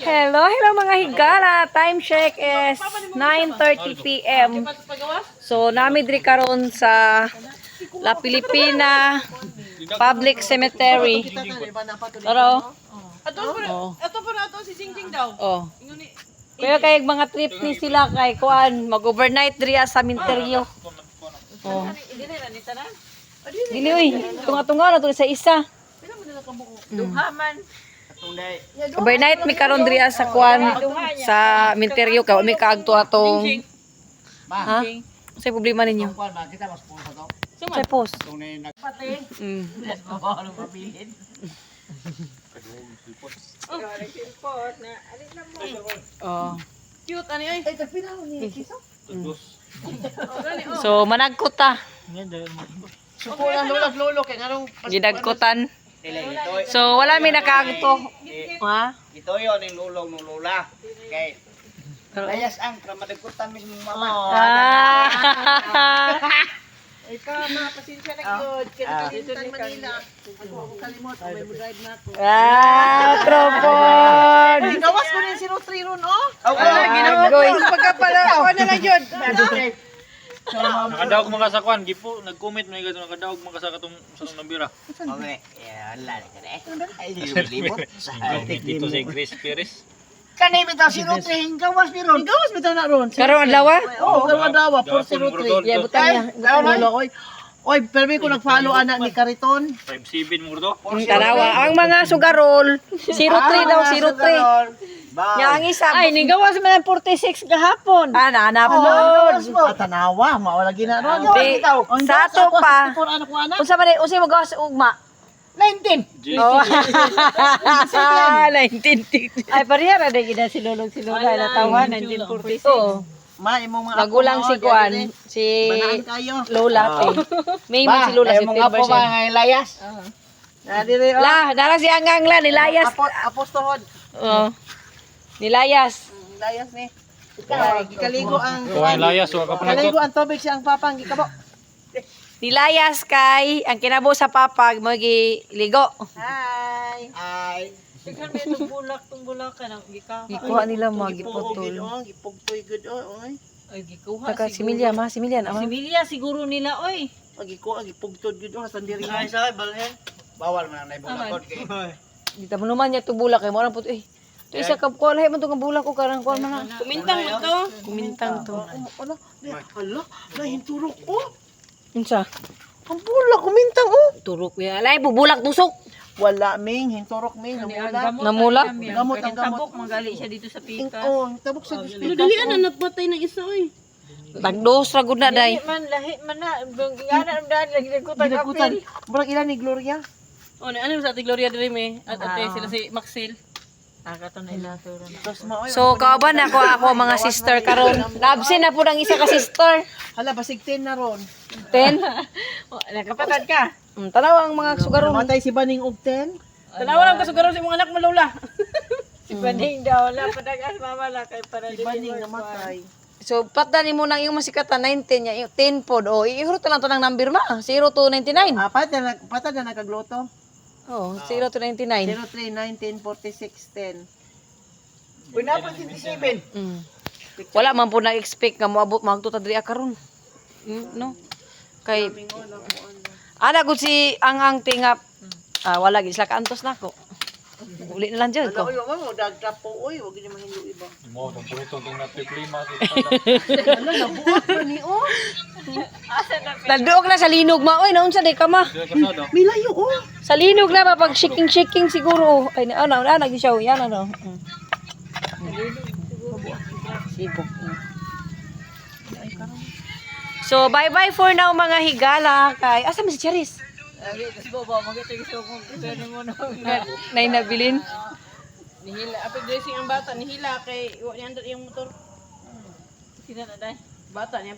Hello, hello mga higala. Time check is 9:30 p.m. So, nami diri karon sa La Pilipina Public Cemetery. Taro. Ato po na si Jingjing daw. Oh. Kaya kay mga trip ni sila kay kuan mag-overnight diri sa cemetery. Oh. Dili oy, tunga-tunga na to sa isa. Duhaman. Overnight mi karon diri sa kuan sa cemetery ka mi kaagto atong ha? Sa problema ninyo? Sa post. Oh. Cute ani ay. So managkot ta. Suko ang lolo kay nganong Gidagkotan. So wala mi nakaagto. Ha? Ito yun, yung lulong ng lula. Okay. Layas ang kramadagkutan mismo mama. Ah. ay pa mga pasensya na gyud kay nakalimutan Manila. Ako kalimot may mo drive na ako. Tropon. Gawas ko rin si Rotary ron oh. Ginagoy. Pagkapala ako na lang yun. Nakadaog mga sakwan, gipo, nag-comment may gato nakadaog mga sa katong nambira. Okay. Wala na ka na eh. Ay, libot. Dito si Chris Perez. Kanay bitaw si Rotary, gawas ni Ron. Gawas bitaw na ron. Karon adlaw? Oo, dawa por si Rotary. Yeah, butang niya. Oy, permi ko nag-follow anak ni Kariton. 5'7" mo to. Tanawa. Ang mga sugarol, 03 daw, 03. Nya ang isa. Ay, nigawas man ang 46 gahapon. Nanapod. Tanawa, mawala gina ron. Di, sa ato pa. Anak ko anak. Unsa man unsa mo gawas ugma? 19. Oh. 19. Ay, parehara na gina si Lolong si Lola. Natawa, 1946. Oo. Ma, imong mga Nagulang si Kuan, si Banaan kayo. Lola. May man si Lola, si mga po version. mga layas. Nadiri La, dara si Angang la, nilayas. Apostolhod. Oo. Nilayas. Layas ni. Gikaligo ang Kuha layas, wa ka pa Kaligo nagkot. ang tubig siyang papang gikabo. Nilayas kay ang kinabo sa papag mo ligo. Hi. Ay. Sikan may itong bulak ka ng gikaha. Gikuha nila mga Gipugtoy giputol. gipugtoy good oy. Ay, gikuha Saka siguro. si Milya, ma, si Milya, ama. Si Milya siguro nila, oy. Gikuha gipugtod good sa diri. Ay, sa balhin. Bawal man ang naibulakot kay. Dita mo naman niya to bulak kay mo lang puto eh. To isa ka ko lahi man to nga bulak ko karang kuan man na. Kumintang mo to. Kumintang to. Ano? Hala, lahin turok oh. Unsa? Ang bulak kumintang oh. Turok ya. Lahi bubulak tusok. Wala ming hinturok ming namula. Namula? Gamot ang gamot. Tabok, magali siya dito sa pika. Oh, tabok sa Pero dalian na napatay ng isa, oy. Tagdos ra gud na day. Lahi man na. Gana ang daan, lagi nagkutan Ginagutan. apil. Murag ilan ni Gloria? O, ano sa ati Gloria Dream eh. At ate sila si Maxil. Kato na ilato ron. Tapos maoy. So kauban ako mga sister karon. Na-absent na pud ang isa ka sister. Hala basig 10 na ron. 10. Nakapatad ka. Tanaw ang mga sugaron. Namatay si Baning og 10. Tanawa lang kasugaro sa mga anak mo, Lola. Si Baning daw, wala padagas mamala kay para Si Baning namatay. So patani mo nang iyong masikatan 19 nya 10 pod. O ihurot lang to ng number ma. 0 to 99. Patad na nagkagloto. Oh, 0 to 99. 03 19 46 10. Pinapot 57. Wala man po na-expect nga moabot magto ta diri karon. No. Kay ana gud si ang tingap. Wala gid sila kaantos nako. Uli na lang jud ko. Oy, mo dagdap po oy, wag ni mahindo iba. Mo tong purito tong napiklima. Hala nabuhat pa ni oh. Nagduog na sa linog ma. Oy, naunsa day ka ma? Kasado. Milayo oh. Sa linog na ba pag shaking siguro. Ay na nag-show yan ano. Sibok. So bye-bye for now mga higala kay asa man si Charis? Kasi baba, magiging gusto kong pwede mo na. Nay nabilin. Nihila, apig dressing ang bata, nihila kay iwa niya yung motor. Sila na dahil. Bata niya.